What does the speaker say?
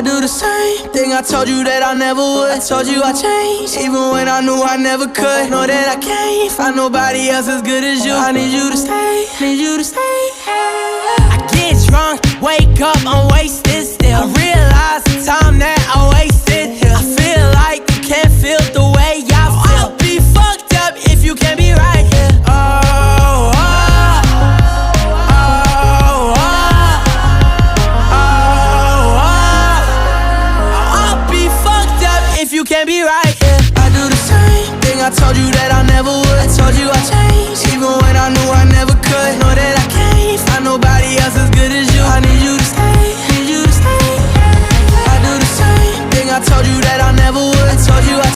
I do the same thing I told you that I never would. I told you I changed, even when I knew I never could. Know that I can't find nobody else as good as you. I need you to stay, need you to stay. I get drunk, wake up, I'm wasted still. I realize the time that I wasted here. I feel like you can't feel the way I feel. I'll be fucked up if you can't be right here. Oh, if you can't be right, yeah. I do the same thing I told you that I never would. I told you I changed, even when I knew I never could. Know that I can't find nobody else as good as you. I need you to stay, need you to stay. I do the same thing I told you that I never would. I told you I